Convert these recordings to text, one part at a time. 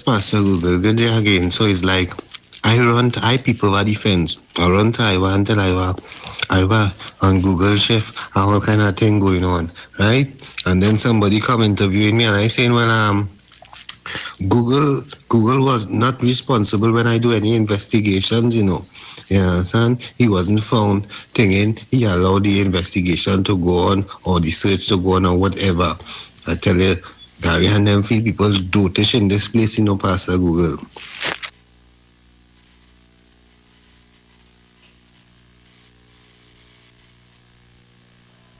Pastor Google, good day again. So it's like I people over the fence. I run to Iwer and tell Iwer on Google Chef and all kind of thing going on, right? And then somebody come interviewing me and I saying, well, Google was not responsible when I do any investigations, you know. You understand? He wasn't found thinking he allowed the investigation to go on or the search to go on or whatever. I tell you, Gary and them feel people dotish in this place, you know, Pastor Google.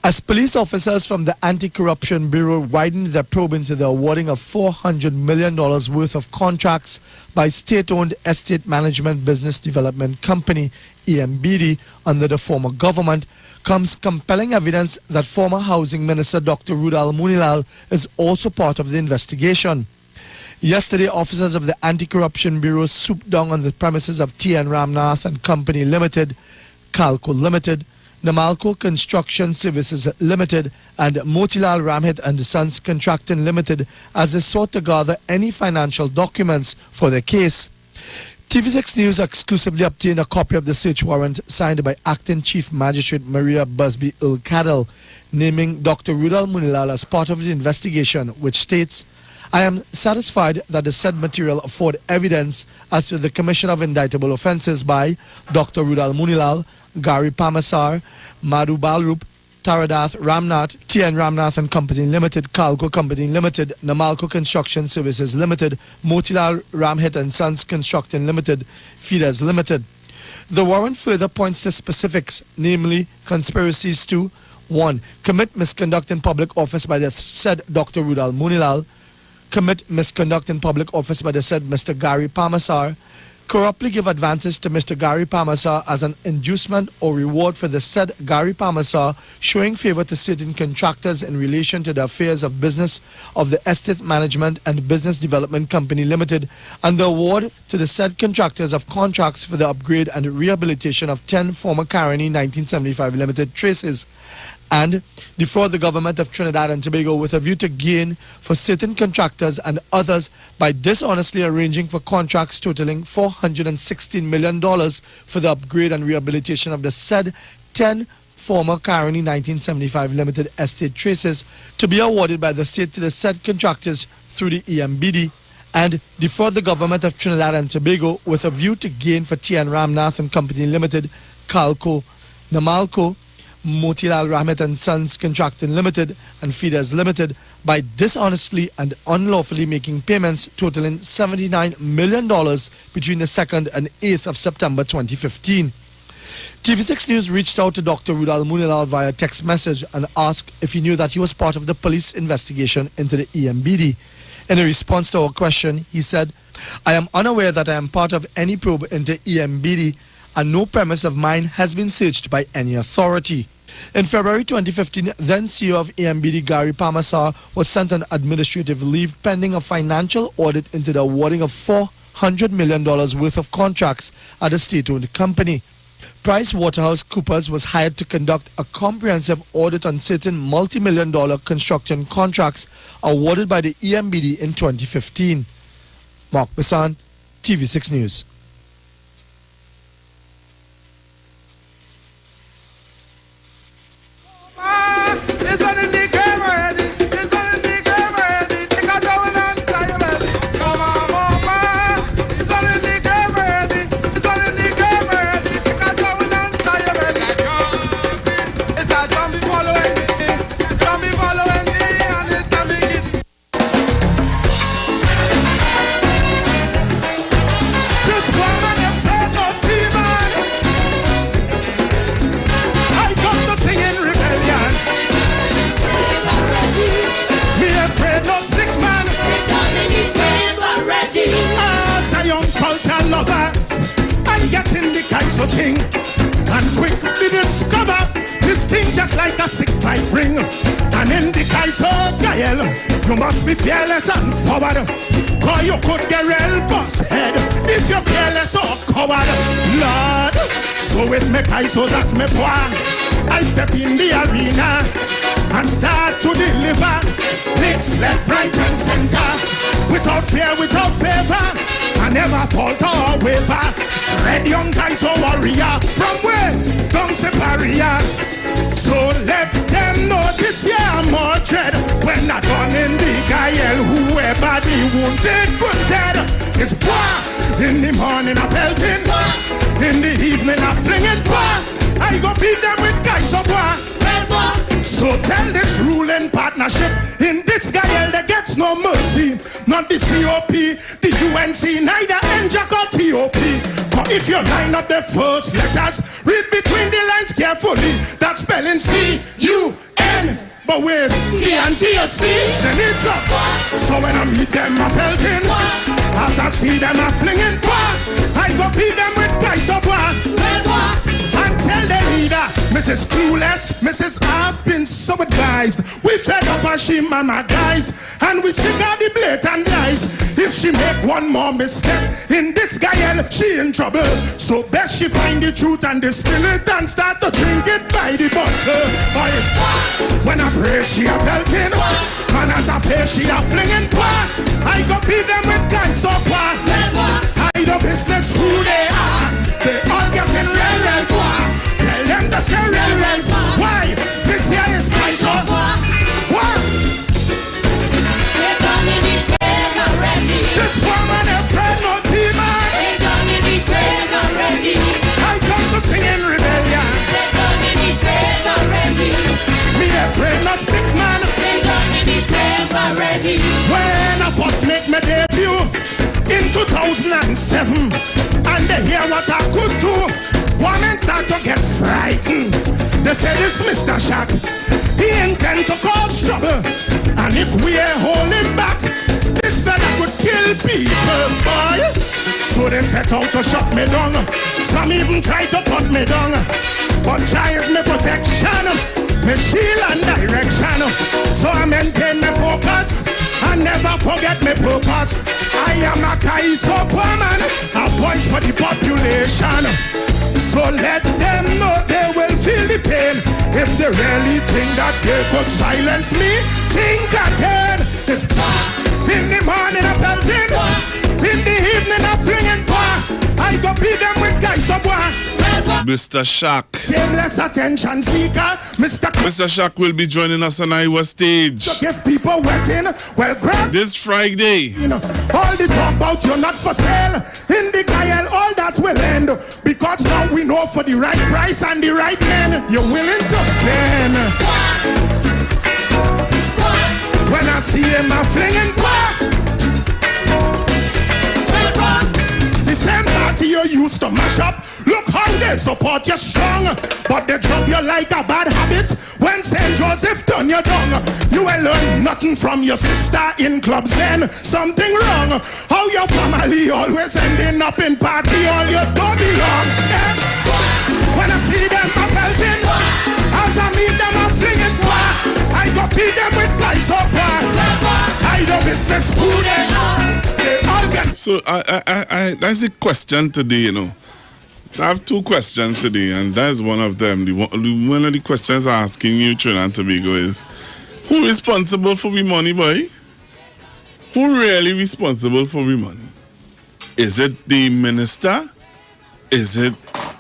As police officers from the Anti-Corruption Bureau widened their probe into the awarding of $400 million worth of contracts by state-owned estate management business development company, EMBD, under the former government, comes compelling evidence that former Housing Minister Dr. Rudal Munilal is also part of the investigation. Yesterday, officers of the Anti-Corruption Bureau swooped down on the premises of T.N. Ramnath and Company Limited, Calco Limited, Namalco Construction Services Limited, and Motilal Ramhit and Sons Contracting Limited as they sought to gather any financial documents for their case. TV6 News exclusively obtained a copy of the search warrant signed by Acting Chief Magistrate Maria Busby Ilkadel, naming Dr. Rudal Munilal as part of the investigation, which states, I am satisfied that the said material afford evidence as to the commission of indictable offences by Dr. Rudal Munilal, Gary Pamasar, Madhu Balrup, Taradath Ramnath, T.N. Ramnath and Company Limited, Calco Company Limited, Namalco Construction Services Limited, Motilal Ramhit and Sons Constructing Limited, Fides Limited. The warrant further points to specifics, namely conspiracies to 1. Commit misconduct in public office by the said Dr. Rudal Munilal, commit misconduct in public office by the said Mr. Gary Pamasar, corruptly give advantage to Mr. Gary Pamasar as an inducement or reward for the said Gary Pamasar, showing favor to certain contractors in relation to the affairs of business of the Estate Management and Business Development Company Limited, and the award to the said contractors of contracts for the upgrade and rehabilitation of 10 former Caroni 1975 Limited traces, and defraud the government of Trinidad and Tobago with a view to gain for certain contractors and others by dishonestly arranging for contracts totaling $416 million for the upgrade and rehabilitation of the said 10 former Caroni 1975 Limited estate traces to be awarded by the state to the said contractors through the EMBD, and defraud the government of Trinidad and Tobago with a view to gain for T.N. Ramnath and Company Limited, Calco, Namalco, Motilal Ramhit and Sons Contracting Limited and Fides Limited by dishonestly and unlawfully making payments totaling $79 million between the 2nd and 8th of September 2015. TV6 News reached out to Dr. Rudal Munilal via text message and asked if he knew that he was part of the police investigation into the EMBD. In a response to our question, he said, I am unaware that I am part of any probe into EMBD, and no premise of mine has been searched by any authority. In February 2015, then CEO of EMBD Gary Pamasar was sent on administrative leave pending a financial audit into the awarding of $400 million worth of contracts at a state-owned company. PricewaterhouseCoopers was hired to conduct a comprehensive audit on certain multi-million-dollar construction contracts awarded by the EMBD in 2015. Mark Besant, TV6 News. Thing and quickly discover this thing just like a stick fight ring. And in the Kaiser Gael, you must be fearless and forward, or you could get real bust head if you're careless or coward. Lord, so with me Kaiser, that's me plan. I step in the arena and start to deliver hits left, right and center, without fear, without favor. never falter or waver. Red young guys or warrior. From where? Don't say barrier. So let them know this year more dread. When I gone in the Gael, whoever the wounded good dead. It's boy. In the morning I pelting, in the evening I flinging boy. I go beat them with guys of war. So tell this ruling partnership in this Gael that gets no mercy. Not the COP, the UNC, neither NJAC or TOP. But if you line up the first letters, read between the lines carefully. That spelling C-U-N. But with T and T, you see, then it's up. So when I meet them, I'm pelting. As I see them, I'm flinging. I go beat them with guys of war. And tell the leader, Mrs. Clueless, Mrs. I've been so advised. We fed up our she mama guys, and we sing out the blatant lies. If she make one more mistake in this Gael, she in trouble. So best she find the truth and distill it and start to drink it by the bottle. When I pray, she a belting, and as I pay, she a flinging. I go beat them with guys so far. I do business who they are. They all getting real poor. Tell them that's real poor. Why? This year is my son. What? This woman a friend no demon. I come to sing in rebellion. Me a friend no stick man. When I first make my debut in 2007, and they hear what I could do, women start to get frightened. They say this Mr. Shack, he intend to cause trouble, and if we ain't holding back, this fella could kill people, boy. So they set out to shut me down. Some even try to put me down, but Jah is my protection, my shield and direction. So I maintain my focus and never forget my purpose. I am a Kaiso woman, a voice for the population. So let them know they will feel the pain. If they really think that they could silence me, think again. It's in the morning I'm belting, in the evening I'm flinging bar. I go beat them with guys of war. Mr. Shack. Shameless attention seeker, Mr. Shack will be joining us on Iwer stage. To give people wetting, well grab this Friday. All the talk about you're not for sale in the Gael, all that will end. Because now we know for the right price and the right men, you're willing to bend. When I see him, I'm flinging back. The same party you used to mash up. Look how they support you strong, but they drop you like a bad habit. When St. Joseph done you down, you will learn nothing from your sister in clubs. Then something wrong. How your family always ending up in party, all you don't belong. When I see them, I'm belting. As I meet them, I'm flinging. I go beat them with guys so far. I do business who they are. They all get. So I that's a question today, I have two questions today, and that's one of them. One of the questions I'm asking you, Trinidad and Tobago, is who responsible for the money, boy? Who really responsible for the money? Is it the minister? Is it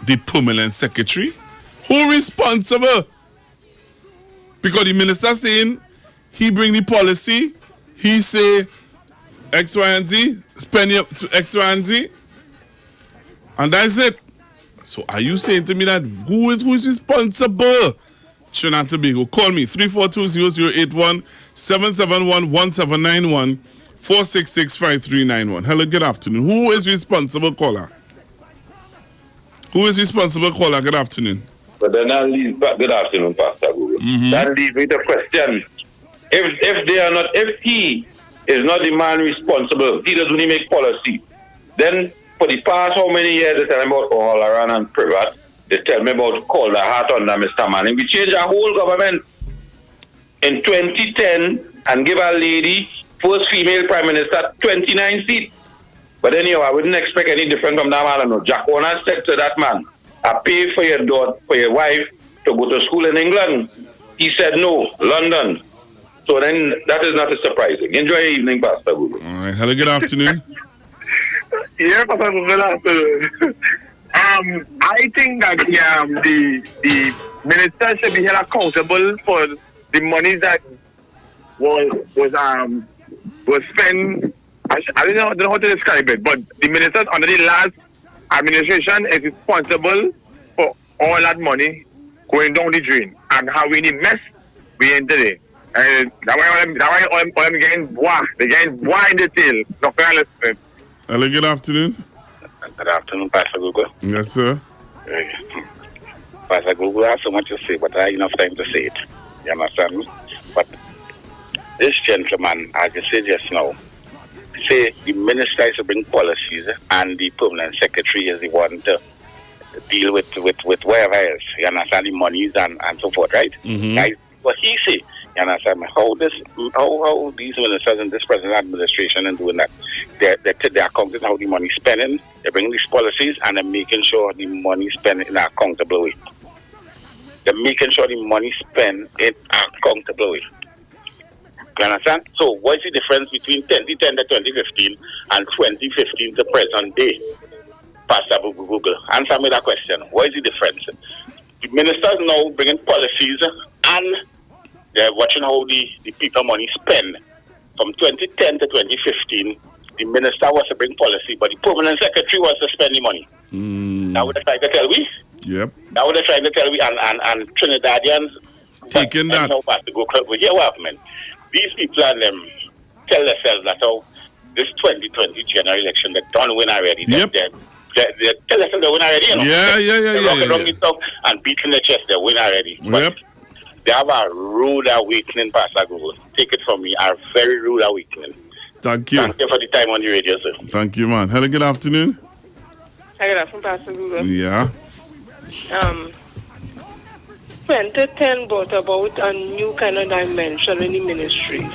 the permanent secretary? Who responsible? Because the minister saying he bring the policy, he say X, Y, and Z, spend your X, Y, and Z, and that's it. So are you saying to me that who is responsible? Trinidad and Tobago, call me 342-0081 771-1791 466-5391. Hello, good afternoon. Who is responsible, caller? Who is responsible, caller? Good afternoon. But then I'll leave back. Good afternoon, Pastor Google. That leaves me the question. If he is not the man responsible, he doesn't make policy, then for the past how many years they tell me about all around and private, they tell me about call the heart under Mr. Manning. We changed our whole government in 2010 and give a lady, first female prime minister, 29 seats. But anyhow, I wouldn't expect any different from that man. No. Jack Warner said to that man, I pay for your daughter, for your wife to go to school in England. He said no, London. So then that is not surprising. Enjoy your evening, Pastor Google. All right. Hello, good afternoon. Yeah, Pastor Google. I think that the minister should be held accountable for the money that was spent. I don't know how to describe it, but the ministers under the last administration is responsible for all that money going down the drain and how we need mess we in today. And that's why I'm getting boah. They're getting boah in the tail. Nothing listening. Hello, good afternoon. Good afternoon, Pastor Google. Yes, sir. Pastor Google, I have so much to say, but I have enough time to say it. You understand me? But this gentleman, as you said just now, say the minister is to bring policies and the permanent secretary is the one to deal with whatever else. You understand, the monies and so forth, right? Mm-hmm. Guys, what he say, you understand me? How these ministers in this present administration and doing that, they're accounting how the money spending, they're bringing these policies and they're making sure the money spent in an accountable way. They're making sure the money spent in an accountable way. You understand? So what is the difference between 2010 to 2015 and 2015 to present day? Pastor Google, answer me that question. What is the difference? The ministers now bringing policies and they're watching how the people money spend. From 2010 to 2015, the minister was to bring policy, but the permanent secretary was to spend the money. Now what they're trying to tell we? Yep. Now what they're trying to tell we and Trinidadians taking that. Now Pastor Google, we hear what happened. These people and them tell themselves that this 2020 general election they don't win already. Yep. They tell themselves they win already. You know? Yeah. They're rocking it up and beating the chest. They win already. Yep. They have a rude awakening, Pastor Google. Take it from me, a very rude awakening. Thank you. Thank you for the time on the radio, sir. Thank you, man. Hello, good afternoon. Hi, good afternoon, Pastor Google. Yeah. 2010 brought about a new kind of dimension in the ministry.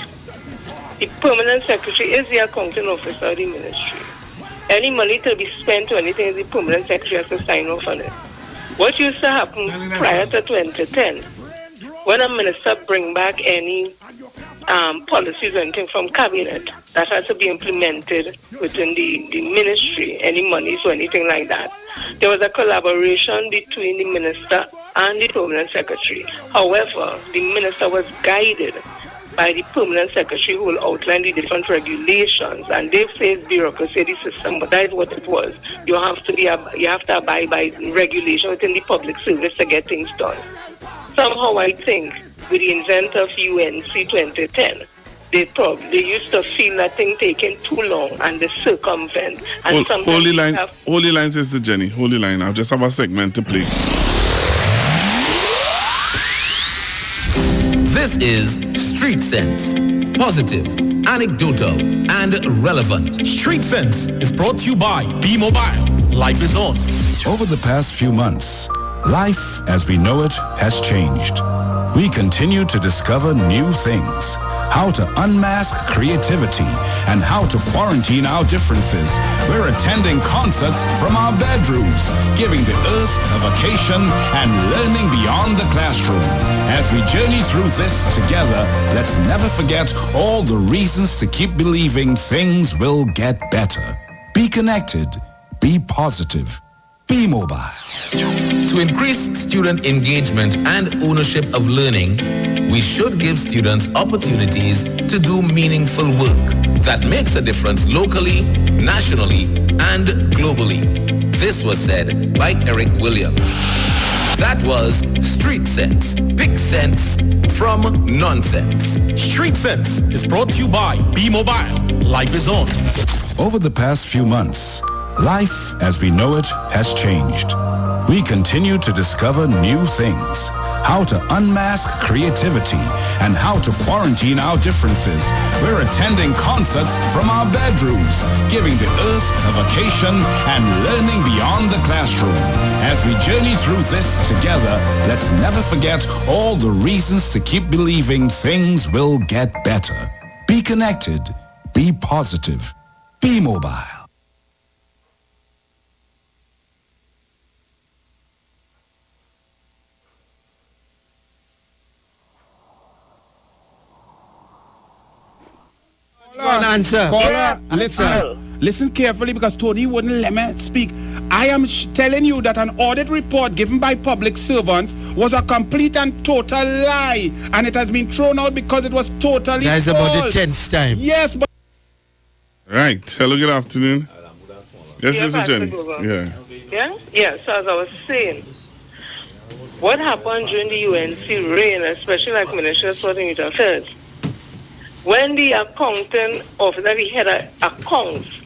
The permanent secretary is the accounting officer of the ministry. Any money to be spent or anything, the permanent secretary has to sign off on it. What used to happen prior to 2010, when a minister bring back any policies or anything from cabinet that has to be implemented within the ministry, any monies or anything like that, there was a collaboration between the minister and the permanent secretary. However, the minister was guided by the permanent secretary who will outline the different regulations, and they say it's bureaucracy, the system, but that is what it was. You have to abide by regulation within the public service to get things done. Somehow I think with the invent of UNC 2010, they used to feel that thing taking too long and they circumvent. And Holy line, Sister Jenny. Holy line. I'll just have a segment to play. This is Street Sense. Positive, anecdotal, and relevant. Street Sense is brought to you by B-Mobile. Life is on. Over the past few months, life as we know it has changed. We continue to discover new things, how to unmask creativity, and how to quarantine our differences. We're attending concerts from our bedrooms, giving the earth a vacation and learning beyond the classroom. As we journey through this together, let's never forget all the reasons to keep believing things will get better. Be connected, be positive, be mobile. To increase student engagement and ownership of learning, we should give students opportunities to do meaningful work that makes a difference locally, nationally, and globally. This was said by Eric Williams. That was Street Sense. Pick sense from nonsense. Street Sense is brought to you by B-Mobile. Life is on. Over the past few months, life as we know it has changed. We continue to discover new things, how to unmask creativity, and how to quarantine our differences. We're attending concerts from our bedrooms, giving the earth a vacation and learning beyond the classroom. As we journey through this together, let's never forget all the reasons to keep believing things will get better. Be connected, be positive, be mobile. Go and answer. Caller, listen. listen carefully because Tony wouldn't let me speak. I am telling you that an audit report given by public servants was a complete and total lie, and it has been thrown out because it was totally That's false. about the 10th time. Yes, but... Right. Hello, good afternoon. Yes, Sister Jenny. Yeah. Yeah? Yeah, so as I was saying, what happened during the UNC reign, especially like Minister of Sport and Youth Affairs, when the accountant officer, the head of accounts,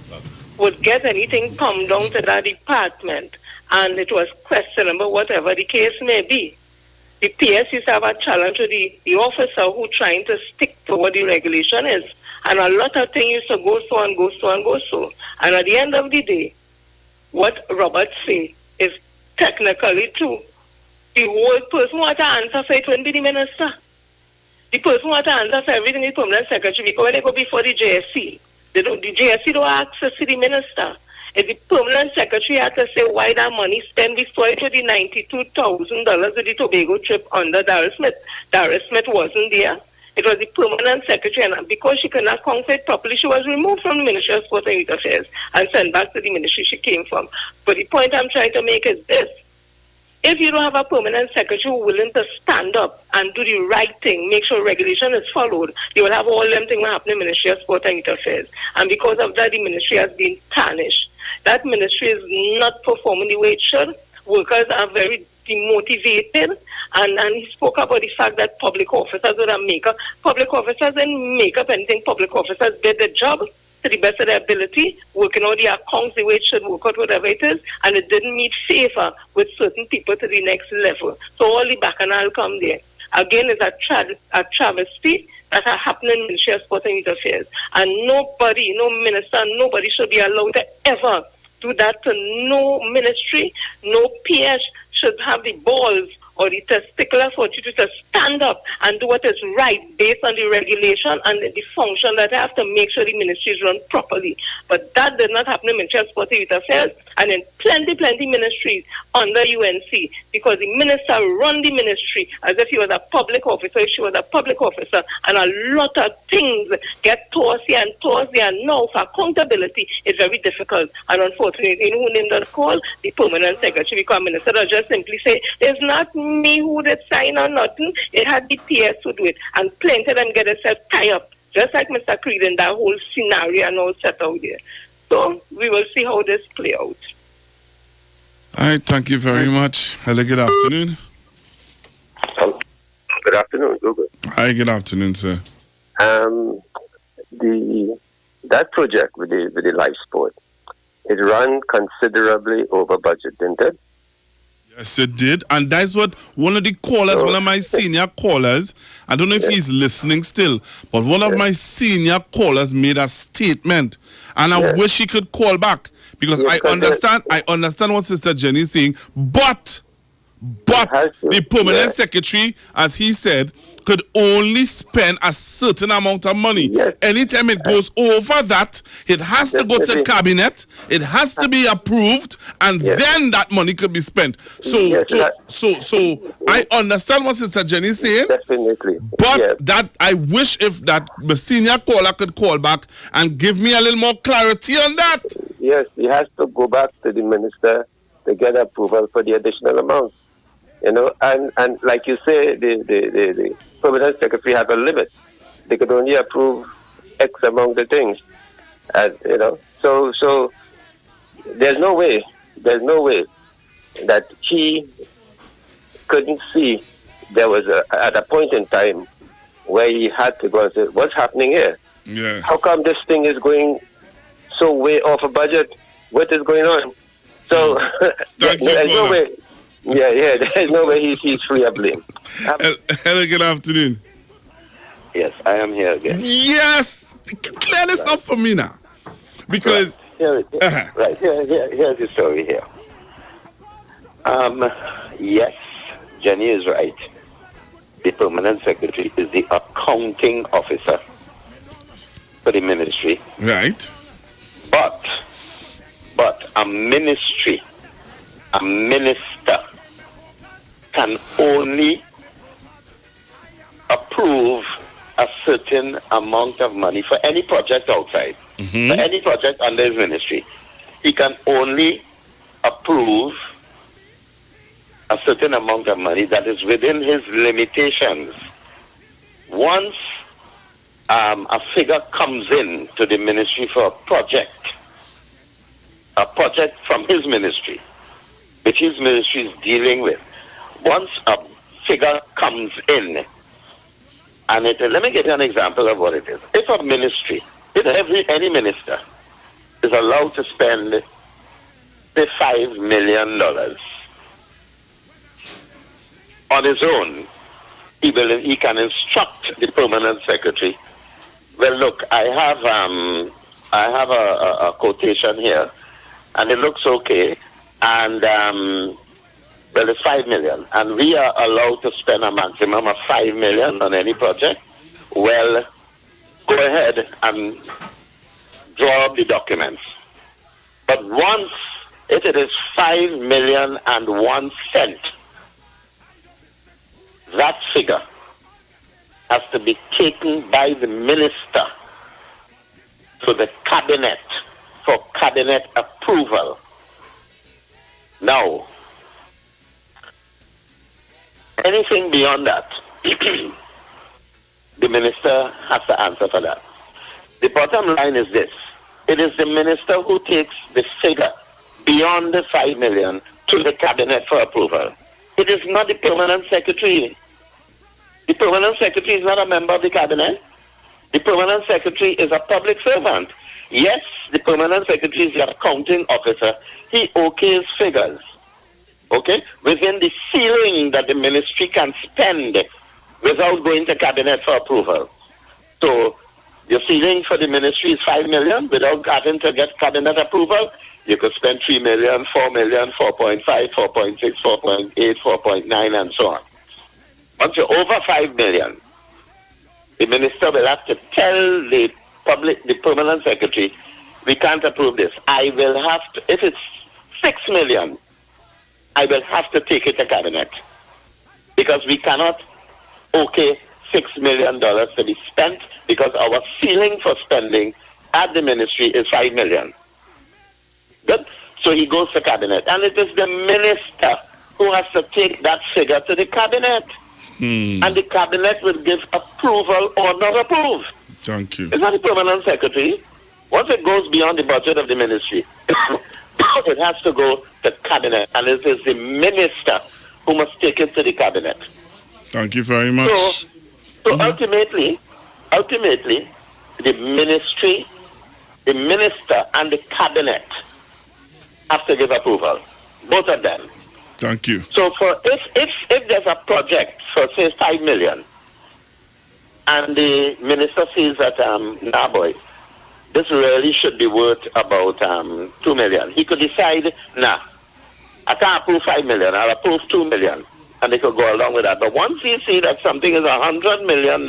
would get anything come down to that department and it was questionable, whatever the case may be, the PS used to have a challenge to the officer who trying to stick to what the regulation is. And a lot of things used to go so and go so and go so. And at the end of the day, what Robert say is technically true. The whole person who had to answer for it wouldn't be the minister. The person who had to answer for everything is permanent secretary, because when they go before the JSC, the JSC don't access to the minister. If the permanent secretary had to say why that money spent before it to the $92,000 with the Tobago trip under Darrell Smith. Darrell Smith wasn't there. It was the permanent secretary, and because she could not count it properly, she was removed from the Ministry of Sport and Youth Affairs and sent back to the ministry she came from. But the point I'm trying to make is this. If you don't have a permanent secretary who willing to stand up and do the right thing, make sure regulation is followed, you will have all them things happening in the Ministry of Sport and Youth Affairs. And because of that, the ministry has been tarnished. That ministry is not performing the way it should. Workers are very demotivated. And he spoke about the fact that public officers would have make up. Public officers didn't make up anything. Public officers did their job to the best of their ability, working out the accounts the way it should work out, whatever it is, and it didn't meet favor with certain people to the next level. So all the bacchanal come there. Again, it's a travesty that are happening in the Ministry of Sport and Youth Affairs. And nobody, no minister, nobody should be allowed to ever do that to no ministry. No PS should have the balls or the testicular fortitude to stand up and do what is right based on the regulation and the function that they have to make sure the ministry is run properly. But that did not happen in the Ministry of Sport and Youth Affairs and in plenty ministries under UNC, because the minister run the ministry as if he was a public officer, if she was a public officer, and a lot of things get tossed here and tossed there. And now for accountability, it's very difficult. And unfortunately, who named us call the permanent secretary, because minister does just simply say, it's not me who did sign or nothing, it had the PS to do it. And plenty of them get themselves tied up, just like Mr. Creed in that whole scenario and all set out there. So we will see how this play out. All right, thank you very much. Hello, good afternoon. Good afternoon, Google. Hi, good afternoon, sir. That project with the live sport, it ran considerably over budget, didn't it? Yes, it did. And that's what one of the callers, one of my senior callers, I don't know if he's listening still, but one of my senior callers made a statement. And I wish he could call back, because I understand what Sister Jenny is saying, but the permanent secretary, as he said, could only spend a certain amount of money. Yes. Anytime it goes over that, it has to go to cabinet, it has to be approved, and then that money could be spent. So I understand what Sister Jenny is saying. Definitely. But that I wish if that the senior caller could call back and give me a little more clarity on that. Yes, he has to go back to the minister to get approval for the additional amount. You know, and like you say, the permanent secretary has a limit. They could only approve X among the things. You know, so there's no way that he couldn't see there was at a point in time where he had to go and say, what's happening here? Yes. How come this thing is going so way off a budget? What is going on? So there's no way. Yeah, there's no way he's free of blame. Hello, good afternoon. Yes, I am here again. Yes! Clear this up for me now. Because... Here's the story here. Yes, Jenny is right. The permanent secretary is the accounting officer for the ministry. Right. But a ministry, a minister can only approve a certain amount of money for any project outside. for any project under his ministry, he can only approve a certain amount of money that is within his limitations. Once a figure comes in to the ministry for a project from his ministry, which his ministry is dealing with, once a figure comes in, and let me give you an example of what it is. If a ministry, any minister is allowed to spend say $5 million on his own, he can instruct the permanent secretary. Well, look, I have a quotation here, and it looks okay, and well, it's $5 million, and we are allowed to spend a maximum of $5 million on any project. Well, go ahead and draw up the documents. But once if it is $5,000,001, that figure has to be taken by the minister to the cabinet for cabinet approval. Now, anything beyond that, the minister has to answer for that. The bottom line is this: it is the minister who takes the figure beyond the $5 million to the cabinet for approval. It is not the permanent secretary. The permanent secretary is not a member of the cabinet. The permanent secretary is a public servant. Yes, the permanent secretary is the accounting officer. He okays figures, okay, within the ceiling that the ministry can spend without going to cabinet for approval. So the ceiling for the ministry is $5 million without having to get cabinet approval. You could spend $3 million, $4 million, 4.5, 4.6, 4.8, 4.9, and so on. Once you're over $5 million, the minister will have to tell the permanent secretary, we can't approve this. I will have to, if it's $6 million, I will have to take it to cabinet, because we cannot okay $6 million to be spent, because our ceiling for spending at the ministry is $5 million. Good. So he goes to cabinet, and it is the minister who has to take that figure to the cabinet, and the cabinet will give approval or not approve. Thank you. It's not the permanent secretary. Once it goes beyond the budget of the ministry, it has to go to cabinet, and it is the minister who must take it to the cabinet. Thank you very much. So ultimately, the ministry, the minister, and the cabinet have to give approval, both of them. Thank you. So if there's a project for say $5 million, and the minister sees that nah boy, this really should be worth about $2 million, he could decide, nah, I can't approve $5 million, I'll approve $2 million, and they could go along with that. But once he sees that something is $100 million,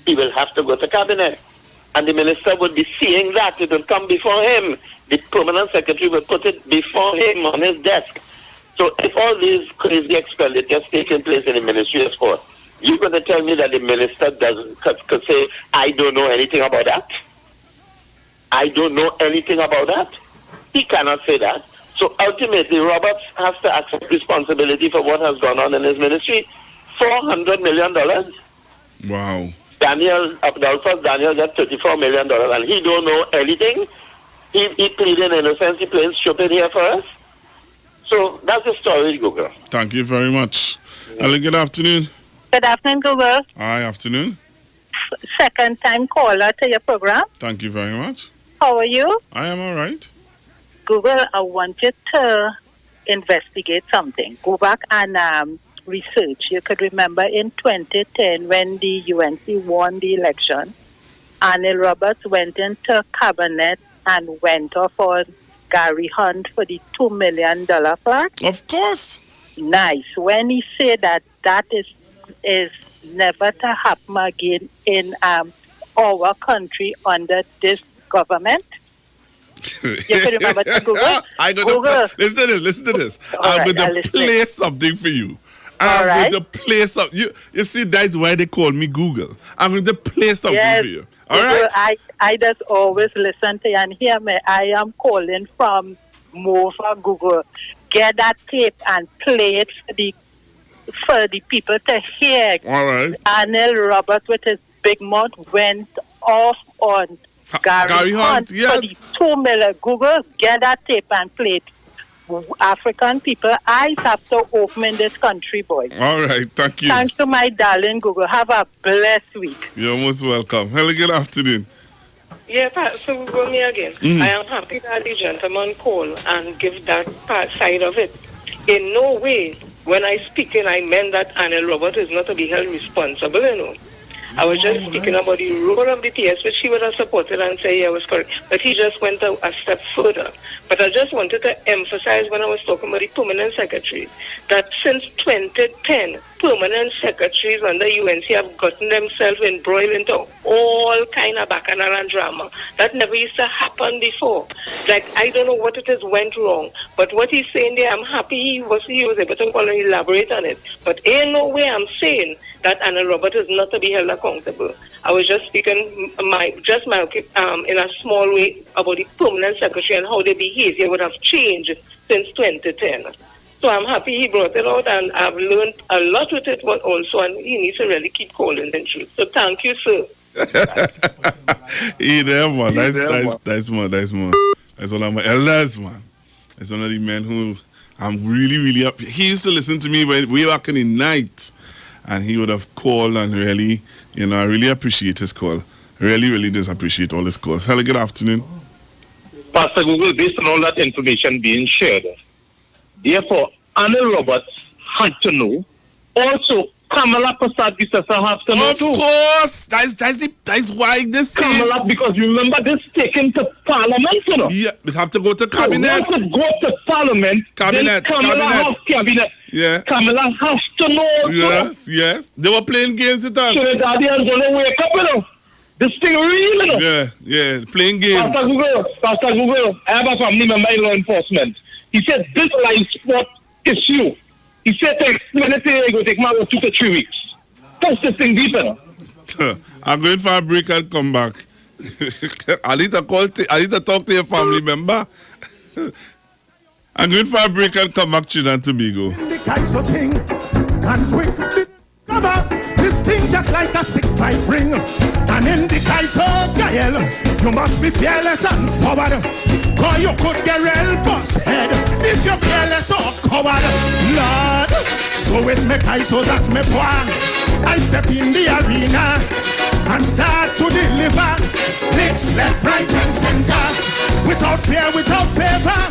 he will have to go to cabinet, and the minister would be seeing that. It will come before him. The permanent secretary will put it before him on his desk. So if all these crazy expenditures taking place in the Ministry of Sport, you're going to tell me that the minister could say, I don't know anything about that? I don't know anything about that? He cannot say that. So ultimately, Roberts has to accept responsibility for what has gone on in his ministry. $400 million. Wow. Daniel got $34 million, and he don't know anything. He pleading innocence. He playing stupid here for us. So that's the story, Google. Thank you very much. Hello, good afternoon. Good afternoon, Google. Hi, afternoon. Second time caller to your program. Thank you very much. How are you? I am all right. Google, I want you to investigate something. Go back and research. You could remember in 2010 when the UNC won the election, Anil Roberts went into cabinet and went off on Gary Hunt for the $2 million plaque. Of course. Nice. When he said that is never to happen again in our country under this government. You can remember to Google. Listen to this. I'm going to play something for you. I'm going to play something. You see, that's why they call me Google. I'm going to play something for you. All right. I just always listen to you and hear me. I am calling from Mova Google. Get that tape and play it for the people to hear. All right. Daniel Roberts with his big mouth went off on Gary Hunt for the 2 million. Google, get that tape and play it. African people, eyes have to open in this country, boys. All right, thank you. Thanks to my darling Google. Have a blessed week. You're most welcome. Hello, good afternoon. Yeah, so Google me again. I am happy that the gentleman call and give that side of it. In no way, when I speaking, I meant that Anel Robert is not to be held responsible, you know. I was just speaking about the role of the PS, which he would have supported and say, yeah, was correct. But he just went a step further. But I just wanted to emphasize when I was talking about the permanent secretary, that since 2010, permanent secretaries under UNC have gotten themselves embroiled into all kind of bacchanal and drama. That never used to happen before. Like, I don't know what it is went wrong. But what he's saying there, I'm happy he was able to call and elaborate on it. But ain't no way I'm saying that Anna Robert is not to be held accountable. I was just speaking my in a small way about the permanent secretary and how their behavior would have changed since 2010. So I'm happy he brought it out, and I've learned a lot with it also, and he needs to really keep calling the truth. So thank you, sir. There, man. That's more. That's one of my elders, man. That's one of the men who I'm really, really happy. He used to listen to me way back in the night, and he would have called and really, I really appreciate his call. Really, really does appreciate all his calls. Hello, good afternoon. Pastor Google, based on all that information being shared, therefore, Anil Roberts had to know. Also, Kamala Prasad Visasa have to know too. Of course! That's why this thing... Kamala, because remember this taken to Parliament, you know? Yeah, we have to go to Cabinet. So once it go to Parliament, then Kamala has Cabinet. Yeah. Kamala has to know. Yes. They were playing games with us. So the Guardians gonna wake up, you know? This thing real, you know? Yeah, playing games. Pastor Google, I have a family member in law enforcement. He said this live spot issue. He said to explain it, it will take about 2 to 3 weeks. Touch this thing deeper. I'm going for a break and come back. I need to talk to your family member. I'm going for a break and come back to Trinidad and Tobago. The kinds of thing and quick come up. This thing just like a stick type ring. And in the kinds of guile, you must be fearless and forward. Or you could get real bust head if you're fearless or coward. Lord, so with me so that's me plan. I step in the arena and start to deliver. Mix left, right, and center. Without fear, without favor.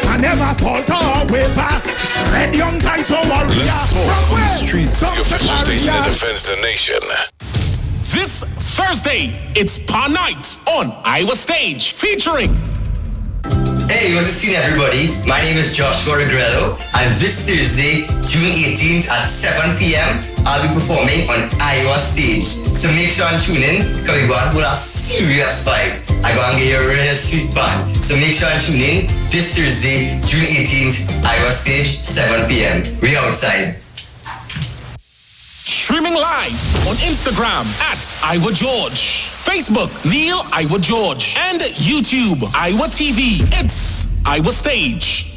I never falter or waver. Red young guys or warrior. Let's talk on the streets. The official station that defends the nation. This Thursday, it's Pa Night on Iwer Stage, featuring... Hey, what's the scene, everybody? My name is Joshua Regrello, and this Thursday, June 18th at 7 p.m., I'll be performing on Iwer Stage. So make sure and tune in, because we're going to put a serious vibe. I'm going to get you a really sweet band. So make sure and tune in this Thursday, June 18th, Iwer Stage, 7 p.m. We outside. Streaming live on Instagram at Iwer George, Facebook Neil Iwer George, and YouTube Iwer TV. It's Iwer Stage.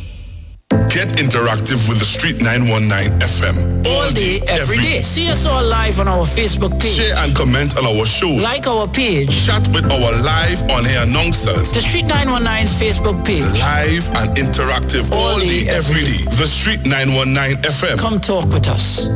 Get interactive with the Street 919 FM. All day, every day. See us all live on our Facebook page. Share and comment on our show. Like our page. Chat with our live on-air announcers. The Street 919's Facebook page. Live and interactive all day, every day. The Street 919 FM. Come talk with us.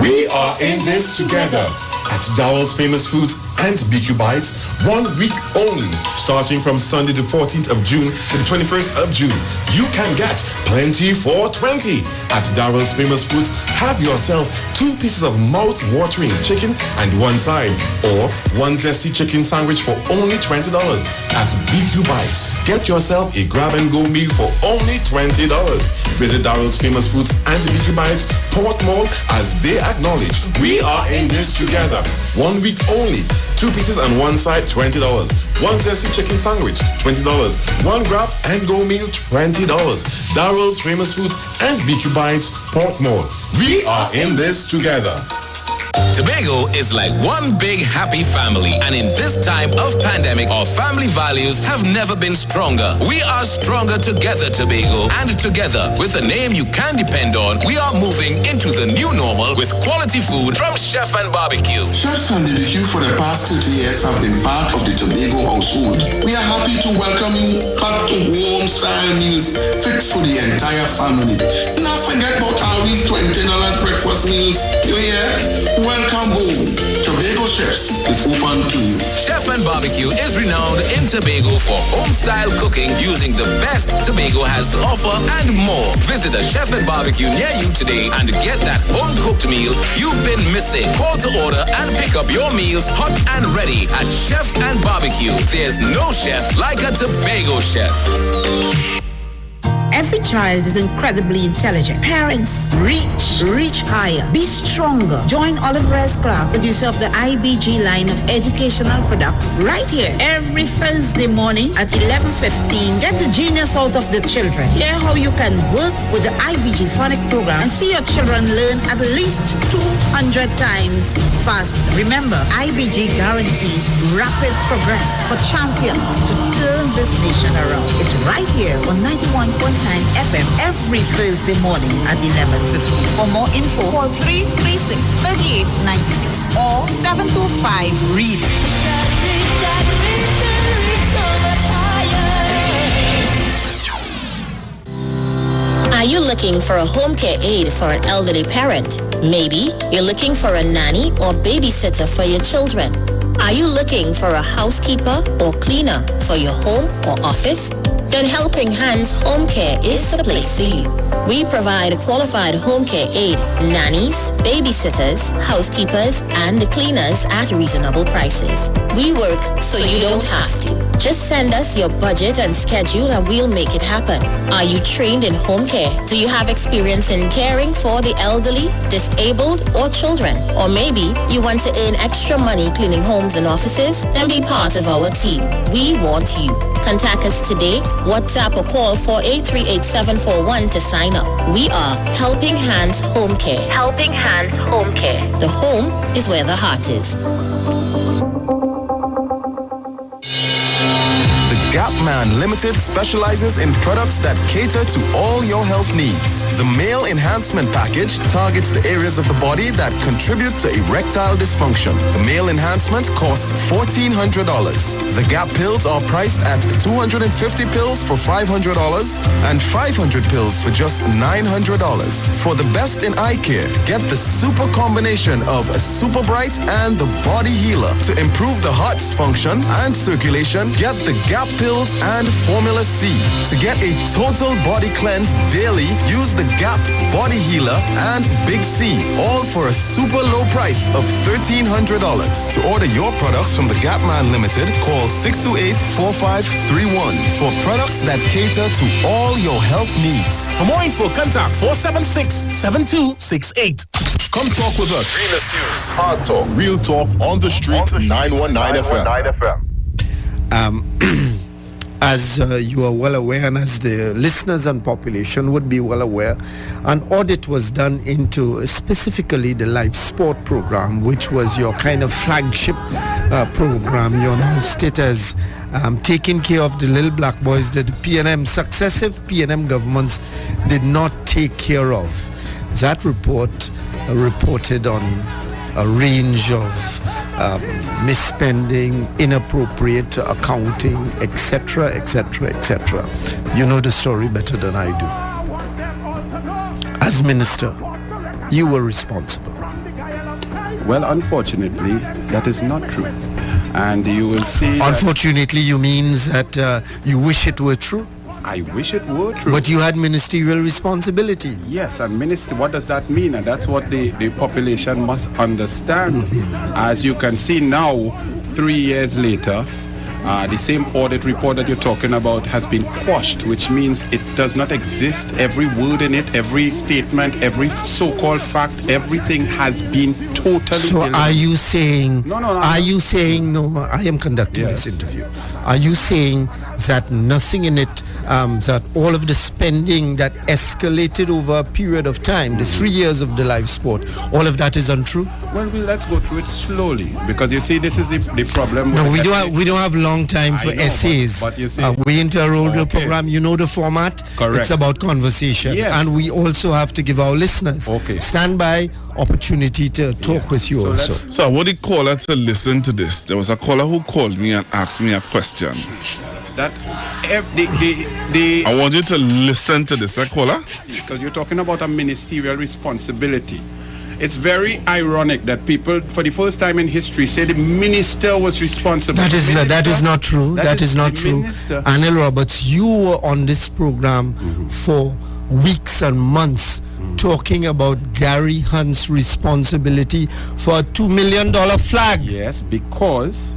We are in this together at Dowell's Famous Foods and BQ Bites, 1 week only, starting from Sunday the 14th of June to the 21st of June. You can get plenty for 20 at Dowell's Famous Foods. Have yourself 2 pieces of mouth-watering chicken and 1 side, or 1 zesty chicken sandwich for only $20 at BQ Bites. Get yourself a grab-and-go meal for only $20. Visit Dowell's Famous Foods and BQ Bites, Port Mall, as they acknowledge we are in this together. 1 week only. 2 pieces and 1 side, $20. 1 zesty chicken sandwich, $20. 1 grab and go meal, $20. Darrell's Famous Foods and BQ Bites, Port Mall. We are in this together. Tobago is like one big happy family, and in this time of pandemic, our family values have never been stronger. We are stronger together, Tobago, and together, with a name you can depend on, we are moving into the new normal with quality food from Chef and Barbecue. Chefs and BBQ for the past 30 years have been part of the Tobago household. We are happy to welcome you hot to home style meals fit for the entire family. Not forget about our $20 breakfast meals. You hear? Welcome home. Tobago Chefs is open to you. Chef and Barbecue is renowned in Tobago for home-style cooking using the best Tobago has to offer and more. Visit a Chef and Barbecue near you today and get that home-cooked meal you've been missing. Call to order and pick up your meals hot and ready at Chefs and Barbecue. There's no chef like a Tobago chef. Every child is incredibly intelligent. Parents, reach higher. Be stronger. Join Olive Reyes Clark, producer of the IBG line of educational products, right here every Thursday morning at 11:15. Get the genius out of the children. Hear how you can work with the IBG phonic program and see your children learn at least 200 times faster. Remember, IBG guarantees rapid progress for champions to turn this nation around. It's right here on 91.9 FM every Thursday morning at 11:15. For more info, call 336-3896 or 725-READ. Are you looking for a home care aid for an elderly parent? Maybe you're looking for a nanny or babysitter for your children. Are you looking for a housekeeper or cleaner for your home or office? Then Helping Hands Home Care is the place for you. We provide qualified home care aid, nannies, babysitters, housekeepers, and cleaners at reasonable prices. We work so you don't have to. Just send us your budget and schedule and we'll make it happen. Are you trained in home care? Do you have experience in caring for the elderly, disabled, or children? Or maybe you want to earn extra money cleaning homes and offices? Then be part of our team. We want you. Contact us today, WhatsApp or call 4838741 to sign up. We are Helping Hands Home Care. Helping Hands Home Care. The home is where the heart is. Gap Man Limited specializes in products that cater to all your health needs. The Male Enhancement Package targets the areas of the body that contribute to erectile dysfunction. The Male Enhancement costs $1,400. The Gap pills are priced at 250 pills for $500 and 500 pills for just $900. For the best in eye care, get the super combination of a Super Bright and the Body Healer. To improve the heart's function and circulation, get the Gap pills and Formula C. To get a total body cleanse daily, use the Gap Body Healer and Big C, all for a super low price of $1,300. To order your products from the Gap Man Limited, call 628-4531 for products that cater to all your health needs. For more info, contact 476-7268. Come talk with us. Famous News, Hard Talk, Real Talk on the Street, 919 FM. As you are well aware, and as the listeners and population would be well aware, an audit was done into specifically the live sport program, which was your kind of flagship program. You announced it as taking care of the little black boys that the successive PNM governments did not take care of. That report reported on a range of misspending, inappropriate accounting, etc., etc., etc. You know the story better than I do. As minister, you were responsible. Well, unfortunately, that is not true. And you will see... Unfortunately, you means that you wish it were true? I wish it were true. But you had ministerial responsibility. Yes, and minister, what does that mean? And that's what the population must understand. As you can see now, 3 years later, the same audit report that you're talking about has been quashed, which means it does not exist. Every word in it, every statement, every so-called fact, everything has been totally... So deleted. are you saying... No, I am conducting this interview. Are you saying that nothing in it that all of the spending that escalated over a period of time, the 3 years of the live sport, all of that is untrue? Well, let's go through it slowly, because you see, this is the problem. No, we don't have long time for essays. But you see, we interroll the program. You know the format. Correct. It's about conversation, Yes. and we also have to give our listeners standby opportunity to talk with you also. So I want the caller to listen to this. There was a caller who called me and asked me a question. That I want you to listen to this, caller. Because you're talking about a ministerial responsibility. It's very ironic that people, for the first time in history, say the minister was responsible. That is not true. That is not true. Minister. Anil Roberts, you were on this program for weeks and months talking about Gary Hunt's responsibility for a $2 million flag. Yes, because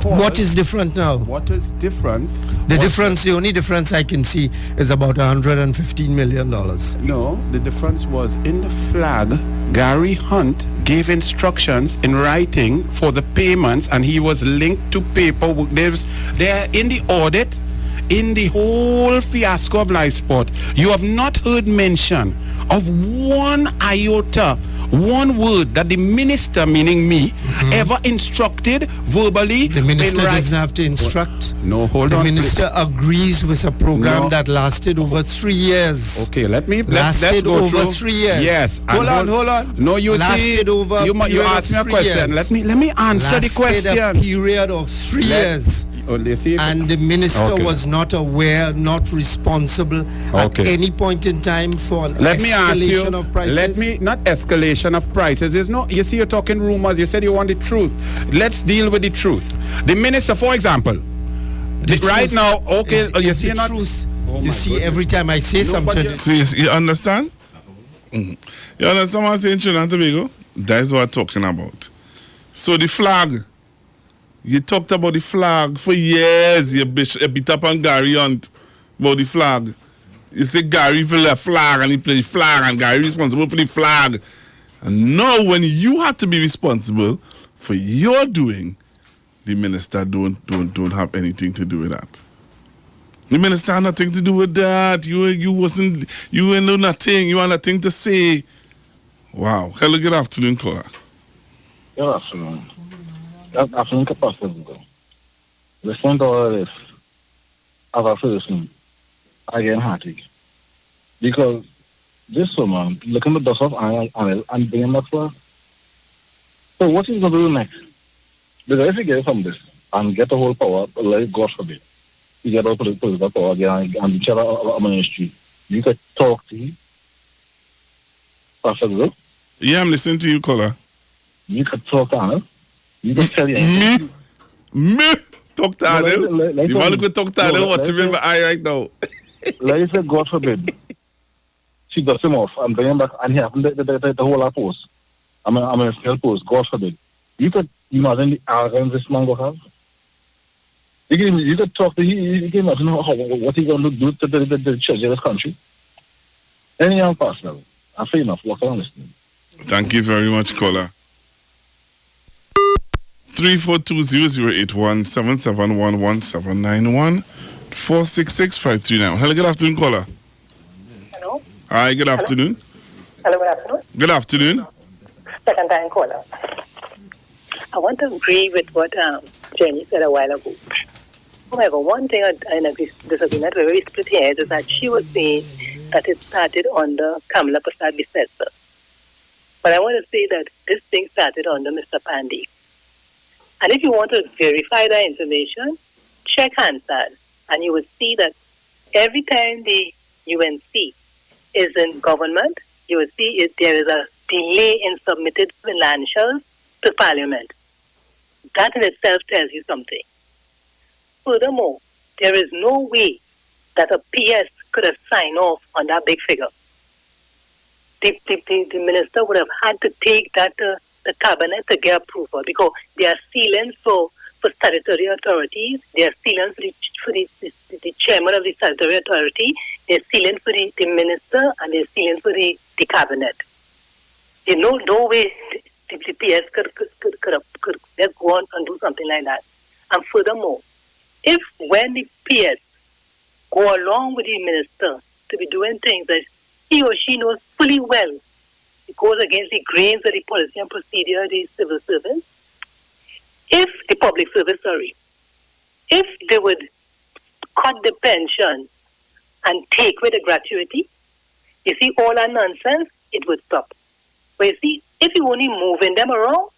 what is different now? What is different? The only difference I can see is about $115 million. No, the difference was in the flag. Gary Hunt gave instructions in writing for the payments, and he was linked to paperwork. They're in the audit, in the whole fiasco of live sport. You have not heard mention of one iota, one word that the minister, meaning me, ever instructed verbally. The minister doesn't have to instruct. No, hold on. The minister agrees with a program that lasted over 3 years. Okay, let's go over through. 3 years. Yes. Hold on. No, you lasted see, over. You asked me a question. Let me answer the question. A period of 3 years. And the minister was not aware, not responsible at any point in time for an escalation of prices. Not escalation of prices. There's no. You see, you're talking rumors. You said you want the truth. Let's deal with the truth. The minister, for example, right now, you see not. Truth. You see, every time I say something. See, you understand? You understand what I'm saying, Trinidad and Tobago? That's what I'm talking about. So the flag. You talked about the flag for years. You beat up on Gary Hunt about the flag. You say Gary for the flag and he played the flag and Gary responsible for the flag. And now when you have to be responsible for your doing, the minister don't have anything to do with that. The minister had nothing to do with that. You ain't know nothing. You had nothing to say. Wow. Hello, good afternoon, caller. Good afternoon. That afternoon capacity. Listen to all this as a person, I get heartache. Because this woman, looking at the dust of Anil and bringing that flag. So what is going to do next? Because if you get from this and get the whole power, like God forbid, you get all political power again and the chair of a ministry, you could talk to him. Pastor Guru? Yeah, I'm listening to you, caller. You could talk to Anil. You can tell you. Me? Talk to Anil? You want to go talk to Anil? What's in my eye right now? Like I said, God forbid, she dust him off and bring him back and he happened the whole post. I'm a fail post, God forbid. You could imagine the arrogance this man will have. You could talk to him, you can imagine what he's going to do to the church of this country. Any young pastor, I feel enough, walk on listening. Thank you very much, caller. 342-081-771-1791 466-539. Hello, good afternoon, caller. Hello. Hi, good afternoon. Hello, good afternoon. Good afternoon. Second time caller. I want to agree with what Jenny said a while ago. However, one thing in a disagreement, very split here, is that she was saying that it started under Kamala Prasad Bisesa. But I want to say that this thing started under Mr. Pandey. And if you want to verify that information, check Hansard, and you will see that every time the UNC is in government, you will see there is a delay in submitted financials to Parliament. That in itself tells you something. Furthermore, there is no way that a PS could have signed off on that big figure. The minister would have had to take that to the cabinet to get approval, because there are ceilings for statutory authorities, there are ceilings for the chairman of the statutory authority, there are ceilings for the minister, and there are ceilings for the cabinet. There's no way the PS could go on and do something like that. And furthermore, if when the PS go along with the minister to be doing things that he or she knows fully well it goes against the grains of the policy and procedure of the civil service, if the public service, if they would cut the pension and take away the gratuity, you see, all that nonsense, it would stop. But you see, if you only moving them around,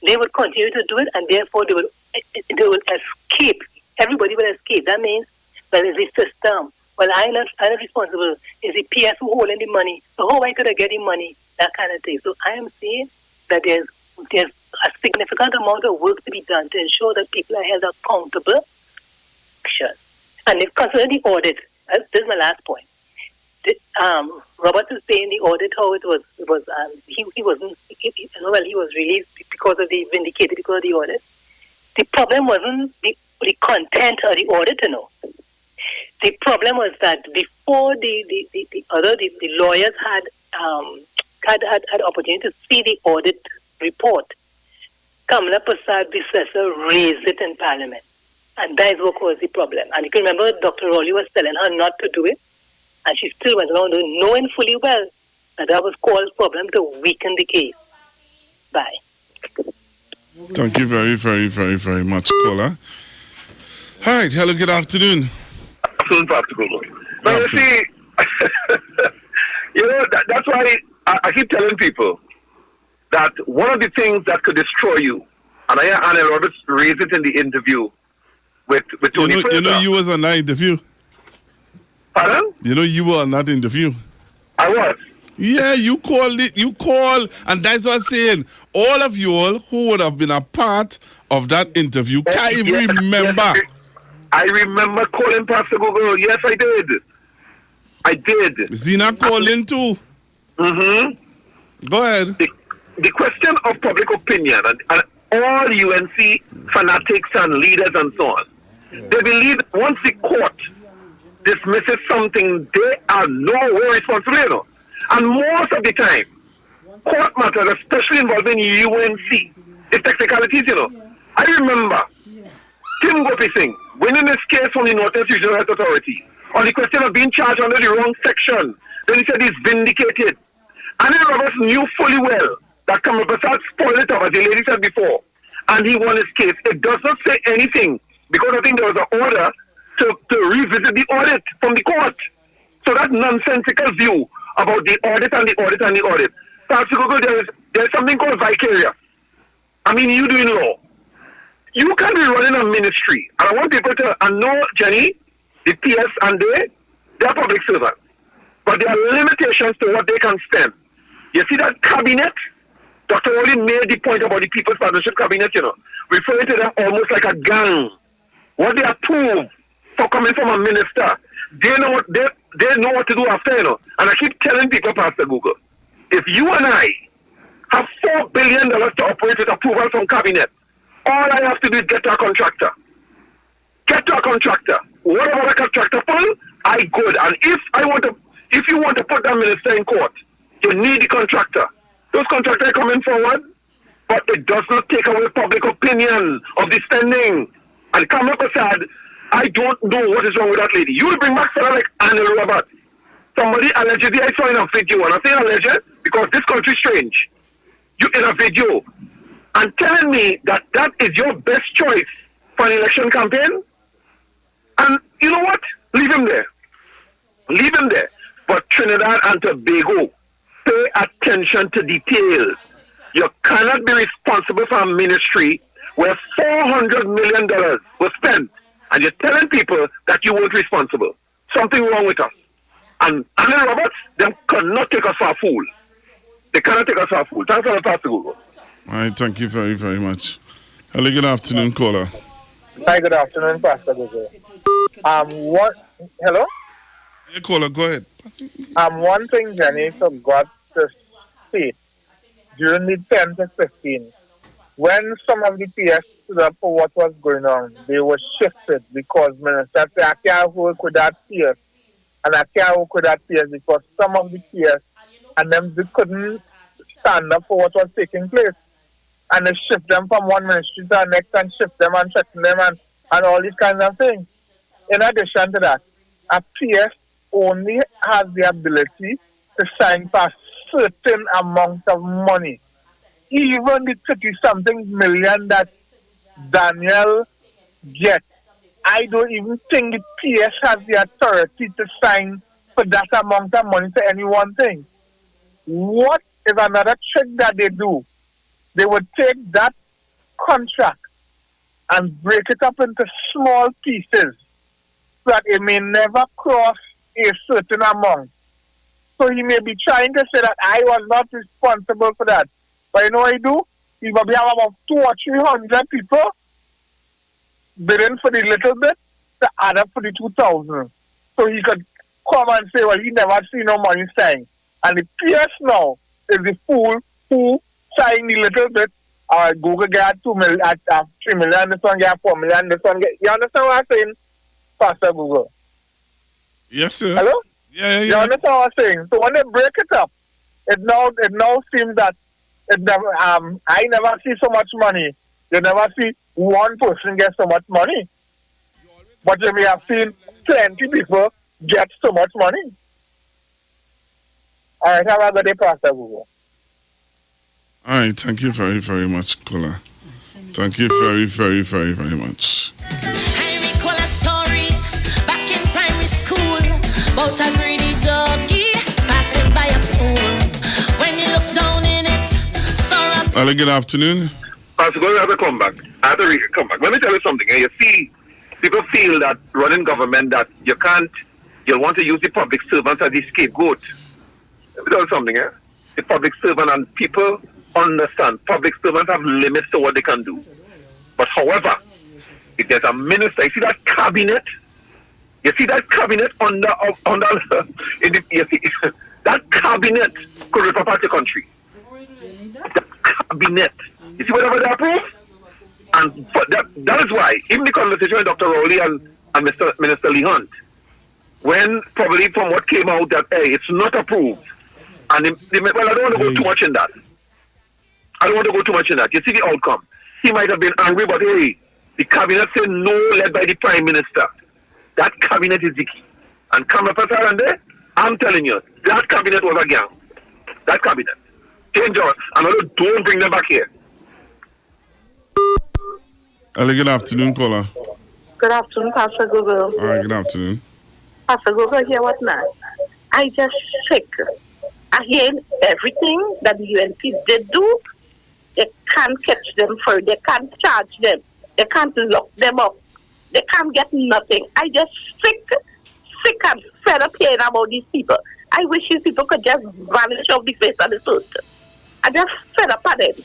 they would continue to do it, and therefore they will escape. Everybody will escape. That means, well, it's the system. Well, I'm not responsible. It's the PS who holding the money. So how I could I get the money? That kind of thing. So I am saying that there's a significant amount of work to be done to ensure that people are held accountable. And if concerning the audit, this is my last point. Robert is saying the audit, how he was released because of the vindicated because of the audit. The problem wasn't the content of the audit, The problem was that before the lawyers had opportunity to see the audit report, Kamala Prasad, the assessor, raised it in Parliament. And that is what caused the problem. And you can remember Dr. Rowley was telling her not to do it, and she still went along doing, knowing fully well that was caused problem to weaken the case. Bye. Thank you very, very, very, very much, caller. All right, hello, good afternoon. Afternoon, Pastor Gogo. Now, you see, that's why I keep telling people that one of the things that could destroy you, and I hear Anna Roberts raise it in the interview with Tony Fraser. You know you was on that interview. Pardon? You know you were on that interview. I was. Yeah, you called it. You called, and that's what I'm saying. All of you all who would have been a part of that interview can't even remember. Yes, I remember calling Pastor Google. Yes, I did. I did. Zina called in too. Mm-hmm. Go ahead. The question of public opinion and all UNC fanatics and leaders and so on, they believe once the court dismisses something, they are no more responsible. And most of the time, court matters, especially involving UNC, the technicalities, I remember Tim Gopi Singh winning this case from the Northeast Regional Health Authority on the question of being charged under the wrong section. Then he said he's vindicated. Annie Roberts knew fully well that Kamala Prasad spoiled it up, as the lady said before, and he won his case. It does not say anything because I think there was an order to revisit the audit from the court. So that nonsensical view about the audit and the audit and the audit. Pastor Google, there's something called vicarious. I mean, you doing law. You can be running a ministry. And I want people to know, Jenny, the PS, and they're public servants. But there are limitations to what they can spend. You see that cabinet? Dr. Rowley made the point about the People's Partnership Cabinet, referring to them almost like a gang. What they approve for coming from a minister, they know what to do after, And I keep telling people, Pastor Google, if you and I have $4 billion to operate with approval from cabinet, all I have to do is get to a contractor. Get to a contractor. Whatever the contractor pull, I good. And if you want to put that minister in court, you need the contractor. Those contractors are coming forward, but it does not take away public opinion of the spending. And Kamala Prasad, I don't know what is wrong with that lady. You will bring back someone like Anna Roberts. Somebody allegedly, I saw in a video, and I say alleged because this country is strange. You in a video and telling me that is your best choice for an election campaign? And you know what? Leave him there. Leave him there. But Trinidad and Tobago, pay attention to details. You cannot be responsible for a ministry where $400 million was spent, and you're telling people that you weren't responsible. Something wrong with us. And Anna Roberts, them cannot take us for a fool. They cannot take us for a fool. Thanks for the Pastor Google. All right, thank you very, very much. Hello, good afternoon, caller. Hi, good afternoon, Pastor Google. Hello? Hey, caller, go ahead. One thing Jenny forgot to state during the 10 to 15, when some of the PS stood up for what was going on, they were shifted because Minister said, I can't work with that PS, and I can't work with that PS because some of the PS and them they couldn't stand up for what was taking place. And they shift them from one ministry to the next and shift them and threaten them and all these kinds of things. In addition to that, a PS only has the ability to sign for a certain amount of money. Even the 30-something million that Daniel gets, I don't even think the PS has the authority to sign for that amount of money to any one thing. What is another trick that they do? They would take that contract and break it up into small pieces so that it may never cross a certain amount. So he may be trying to say that I was not responsible for that. But you know what he do? He will have about 200 or 300 people bidding for the little bit to add up for the 2,000. So he could come and say, well, he never see no money signed. And the PS now is the fool who signed the little bit. Google get 2 million, 3 million, this one get 4 million, this one get... You understand what I'm saying, Pastor Google? Yes, sir. Hello? Yeah. You understand what I'm saying? So when they break it up, it now seems that it never, I never see so much money. You never see one person get so much money. But you may have seen plenty people get so much money. All right, have a good day, Pastor Google. All right, thank you very, very much, Kola. Thank you very, very, very, very much. I recall a story back in primary school about a greedy doggy passing by a pool. When you look down in it, saw a... Hello, good afternoon. Pastor, go have to come back. I have to come back. Let me tell you something. You see, people feel that running government that you want to use the public servants as the scapegoat. Let me tell you something, the public servant and people understand public servants have limits to what they can do. But however, if there's a minister, you see that cabinet under you see, that cabinet could rip apart the country. The cabinet. You see whatever they approve? And that is why, even the conversation with Dr. Rowley and Minister Lee Hunt, when probably from what came out that, hey, it's not approved. And well, I don't want to go too much in that. You see the outcome. He might have been angry, but hey, the cabinet said no, led by the Prime Minister. That cabinet is the key. And Kamapasarande, I'm telling you, that cabinet was a gang. That cabinet. Dangerous. And don't bring them back here. Hello, good afternoon, Kola. Good afternoon, Pastor Google. All right, good afternoon. Pastor Google, hear what now? I just sick. I hear everything that the UNP did do. They can't catch them for it. They can't charge them. They can't lock them up. They can't get nothing. I just sick and fed up hearing about these people. I wish these people could just vanish off the face of the earth. I just fed up at them.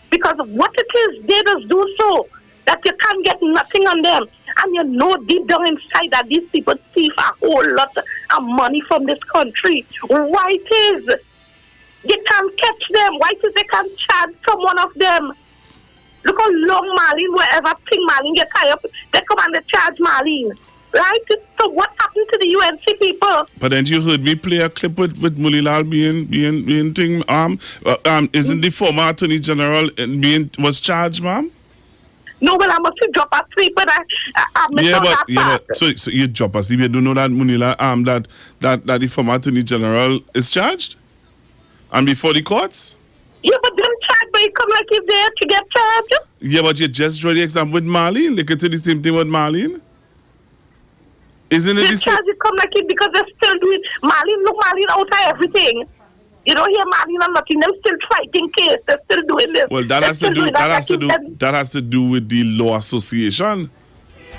Because what it is, they just do so that you can't get nothing on them. And you know deep down inside that these people thief a whole lot of money from this country. Why it is? They can't catch them. Why is they can't charge someone of them? Look how long Marlene, wherever Ping Marlene get tied up, they come and they charge Marlene. Right? So what happened to the UNC people? But then you heard me play a clip with Mulilal being thing. Isn't the former Attorney General was charged, ma'am? No, well, I must drop a sleep, but so you drop us if you don't know that Munila that the former Attorney General is charged and before the courts. Yeah, but them charged, but it come like if they have to get charged. Yeah, but you just drew the example with Marlene. They could say the same thing with Marlene. Isn't it the same? Charges come like it because they're still doing Marlene out of everything. You don't hear Marlene and nothing. Them still fighting case. They're still doing this. Well, that has to do with the law association.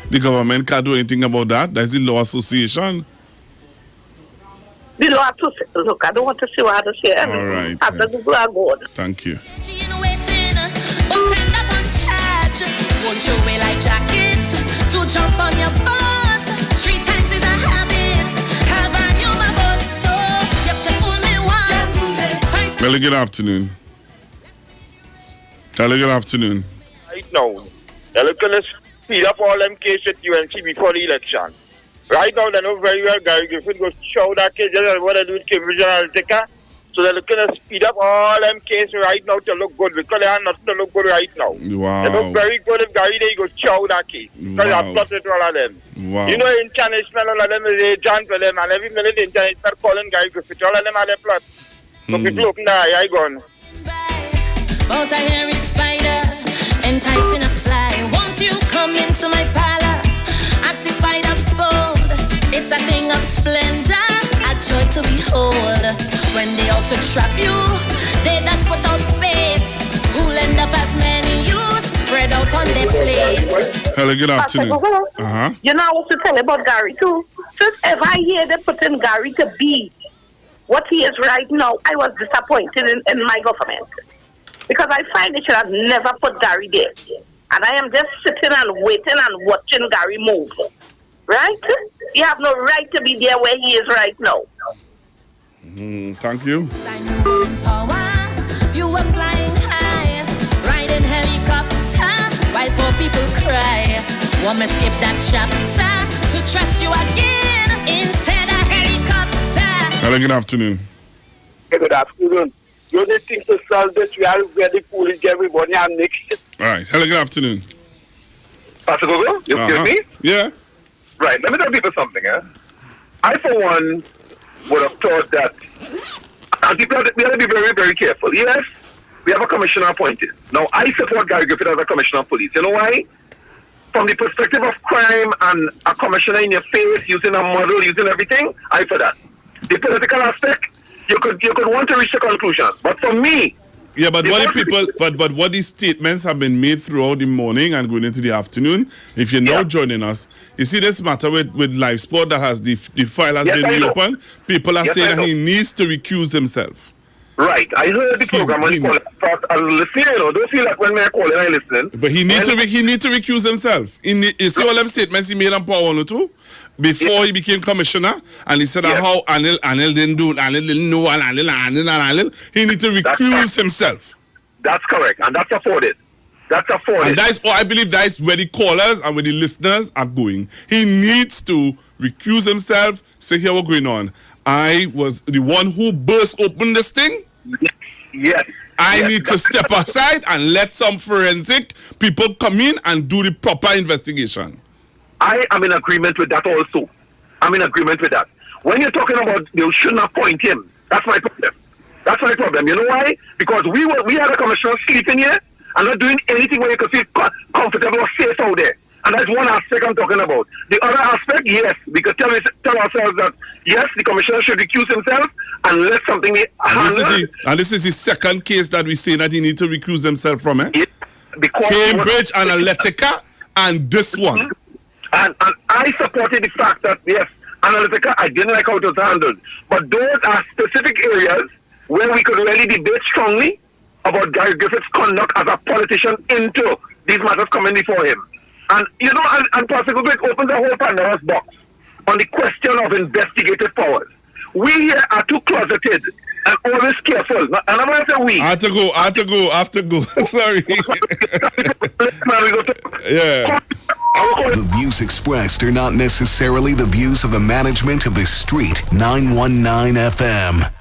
The government can't do anything about that. That's the law association. The law association. Look, I don't want to see what I have to say. All right. After the go. Thank you. Won't you wear like jacket to jump on your butt? 3 times is a habit. Haven't you my vote? So you have to fool me once. Hello, good afternoon. Hello, good afternoon. Right now, they're looking to speed up all them cases at UNC before the election. Right now, they know very well Gary Griffin goes show that case, just what they do with Cambridge Analytica. So they're looking to speed up all them cases right now to look good because they are not to look good right now. Wow. They look very good if Gary they go chow that case. Because they have plotted all of them. Wow. You know, international, all of them is agent for them, and every minute the international calling Gary Griffith, all of them are their plot. So people open their eye, gone. About a hairy spider, enticing a fly. Won't you come into my parlor? Ask the spider bold. It's a thing of splendor, a joy to behold. When they out to trap you, they just put out baits. Who'll end up as many you spread out on their plate. Hello, good afternoon. You know, I was to tell you about Gary too. Just ever hear they putting Gary to be what he is right now, I was disappointed in my government. Because I find they should have never put Gary there. And I am just sitting and waiting and watching Gary move. Right? You have no right to be there where he is right now. Thank you. You were flying high, riding helicopter, while poor people cry. Want me skip that chapter to trust you again instead of helicopter. Hello, good afternoon. Hey, good afternoon. You need things to solve this. We are very foolish, everybody, and next. All right. Hello, good afternoon. Pastor Gogo, you hear me? Yeah. Right, let me tell people something. I, for one, would have thought that we have to be very, very careful. Yes, we have a commissioner appointed. Now, I support Gary Griffith as a commissioner of police. You know why? From the perspective of crime and a commissioner in your face, using a model, using everything, I for that. The political aspect, you could want to reach a conclusion. But for me, yeah, but what the people, but what these statements have been made throughout the morning and going into the afternoon. If you're now joining us, you see this matter with live sport that has the file has been reopened. People are saying that he needs to recuse himself. Right, I heard the program when I was listening. Don't feel like when I call and I listen. But he need to recuse himself. You see all them statements he made on Power 102 before he became commissioner, and he said how Anil didn't do, Anil didn't know, Anil. He need to recuse himself. That's correct, and that's afforded. And I believe that is where the callers and where the listeners are going. He needs to recuse himself. Say here what's going on. I was the one who burst open this thing. Yes. I need to step aside and let some forensic people come in and do the proper investigation. I am in agreement with that also. I'm in agreement with that. When you're talking about they shouldn't appoint him, that's my problem. That's my problem. You know why? Because we had a commissioner sleeping here and not doing anything where you could feel comfortable or safe out there. And that's one aspect I'm talking about. The other aspect, yes, we could tell ourselves that, yes, the commissioner should recuse himself and let something be handled. And this is the second case that we say that he needs to recuse himself from, Yeah, because Cambridge Analytica and this one. And I supported the fact that, yes, Analytica, I didn't like how it was handled. But those are specific areas where we could really debate strongly about Gary Griffith's conduct as a politician into these matters coming before him. And, you know, and Pastor Gogo opens a whole Pandora's box on the question of investigative powers. We here are too closeted and always careful. And I'm going to say we. I have to go. Sorry. Yeah. The views expressed are not necessarily the views of the management of the Street 919 FM.